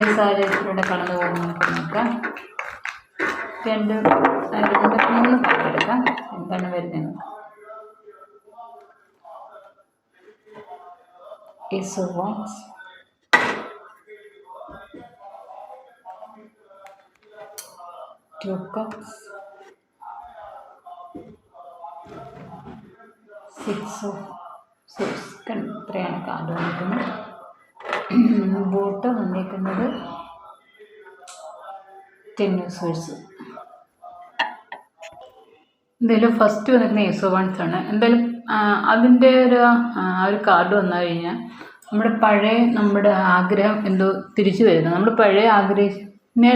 സാഹചര്യത്തിലൂടെ കടന്നു പോകുന്ന നമുക്ക് നോക്കാം. രണ്ട് മൂന്ന് കാർഡ് എടുക്കാം. എന്താണ് വരുന്നത്? Ace of Wands, Two of Cups, Six of Swords. ഇത്രയാണ് കാർഡ് വന്നിരിക്കുന്നത്. ബോട്ട് വന്നിരിക്കുന്നത് Ten of Swords. എന്തായാലും ഫസ്റ്റ് വന്നിരിക്കുന്ന Ace of Wands ആണ്. എന്തായാലും അതിൻ്റെ ഒരു കാർഡ് വന്നു കഴിഞ്ഞാൽ നമ്മുടെ ആഗ്രഹം എന്തോ തിരിച്ചു വരുന്നത്. നമ്മൾ പഴയ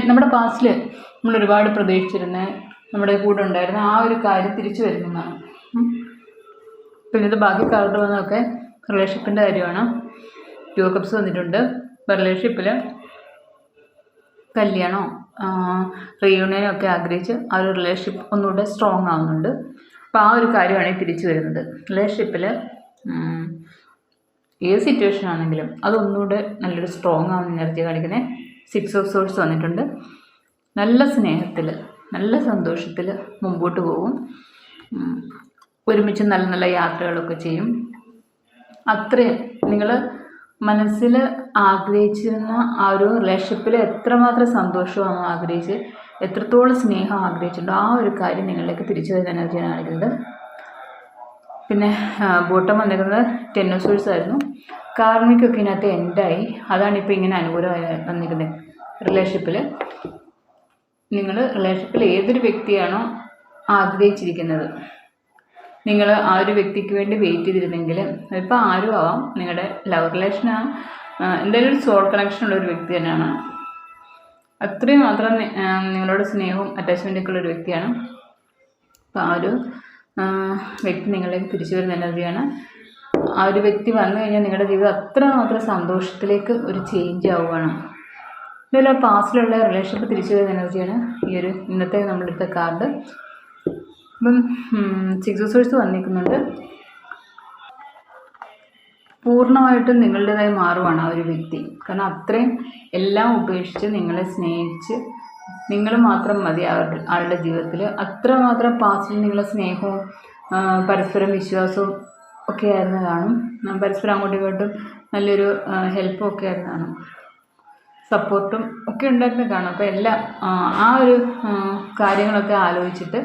നമ്മുടെ പാസ്റ്റിൽ നമ്മൾ ഒരുപാട് പ്രതീക്ഷിച്ചിരുന്ന നമ്മുടെ കൂടെ ഉണ്ടായിരുന്ന ആ ഒരു കാര്യം തിരിച്ചു വരുന്നതാണ്. പിന്നെ ഇത് ബാക്കി കാർഡ് വന്നതൊക്കെ റിലേഷൻഷിപ്പിൻ്റെ കാര്യമാണ്. Two of Cups വന്നിട്ടുണ്ട്. റിലേഷൻഷിപ്പിൽ കല്യാണമോ റീയൂണിയനോ ഒക്കെ ആഗ്രഹിച്ച് ആ ഒരു റിലേഷൻഷിപ്പ് ഒന്നുകൂടെ സ്ട്രോങ് ആവുന്നുണ്ട്. അപ്പോൾ ആ ഒരു കാര്യമാണ് തിരിച്ചു വരുന്നത്. റിലേഷൻഷിപ്പിൽ ഏത് സിറ്റുവേഷൻ ആണെങ്കിലും അതൊന്നുകൂടെ നല്ലൊരു സ്ട്രോങ് ആവുന്ന എനർജി കാണിക്കുന്നത്. Six of Swords വന്നിട്ടുണ്ട്. നല്ല സ്നേഹത്തിൽ നല്ല സന്തോഷത്തിൽ മുമ്പോട്ട് പോകും. ഒരുമിച്ച് നല്ല നല്ല യാത്രകളൊക്കെ ചെയ്യും. അത്രയും നിങ്ങൾ മനസ്സിൽ ആഗ്രഹിച്ചിരുന്ന ആ ഒരു റിലേഷൻഷിപ്പിൽ എത്രമാത്രം സന്തോഷമാണ് ആഗ്രഹിച്ച് എത്രത്തോളം സ്നേഹം ആഗ്രഹിച്ചിട്ടുണ്ടോ ആ ഒരു കാര്യം നിങ്ങളിലേക്ക് തിരിച്ചു വരുന്ന എനർജിയാണ് കാണിക്കുന്നത്. പിന്നെ ബോട്ടം വന്നിരിക്കുന്നത് Ten of Swords ആയിരുന്നു. കാർമിക്കൊക്കെ ഇതിനകത്ത് എൻഡായി. അതാണ് ഇപ്പോൾ ഇങ്ങനെ അനുകൂലമായി വന്നിരിക്കുന്നത്. റിലേഷൻഷിപ്പിൽ ഏതൊരു വ്യക്തിയാണോ ആഗ്രഹിച്ചിരിക്കുന്നത്, നിങ്ങൾ ആ ഒരു വ്യക്തിക്ക് വേണ്ടി വെയിറ്റ് ചെയ്തിരുന്നെങ്കിൽ ഇപ്പോൾ ആരും ആവാം, നിങ്ങളുടെ ലവ് റിലേഷനാണ്, എന്തായാലും ഒരു സോൾ കണക്ഷൻ ഉള്ള ഒരു വ്യക്തി തന്നെയാണ്. അത്രയും മാത്രം നിങ്ങളോട് സ്നേഹവും അറ്റാച്ച്മെൻറ്റൊക്കെ ഉള്ളൊരു വ്യക്തിയാണ്. അപ്പോൾ ആ ഒരു വ്യക്തി നിങ്ങളിലേക്ക് തിരിച്ചു വരുന്ന എനർജിയാണ്. ആ ഒരു വ്യക്തി വന്നു കഴിഞ്ഞാൽ നിങ്ങളുടെ ജീവിതം അത്രമാത്രം സന്തോഷത്തിലേക്ക് ഒരു ചേഞ്ച് ആവുകയാണ്. ഇതെല്ലാം പാസ്റ്റിലുള്ള റിലേഷൻഷിപ്പ് തിരിച്ചു വരുന്ന എനർജിയാണ് ഈ ഒരു ഇന്നത്തെ നമ്മളെടുത്ത കാർഡ്. അപ്പം Six of Swords വന്നിരിക്കുന്നുണ്ട്. പൂർണ്ണമായിട്ടും നിങ്ങളുടേതായി മാറുവാണ് ആ ഒരു വ്യക്തി. കാരണം അത്രയും എല്ലാം ഉപേക്ഷിച്ച് നിങ്ങളെ സ്നേഹിച്ച് നിങ്ങൾ മാത്രം മതി ആളുടെ ജീവിതത്തിൽ. അത്രമാത്രം പാസ്റ്റിൽ നിങ്ങളുടെ സ്നേഹവും പരസ്പരം വിശ്വാസവും ഒക്കെ ആയിരുന്നു കാണും. പരസ്പരം അങ്ങോട്ടും ഇങ്ങോട്ടും നല്ലൊരു ഹെൽപ്പും ഒക്കെ ആയിരുന്നു കാണും. സപ്പോർട്ടും ഒക്കെ ഉണ്ടായിരുന്നു കാണും. അപ്പോൾ എല്ലാം ആ ഒരു കാര്യങ്ങളൊക്കെ ആലോചിച്ചിട്ട്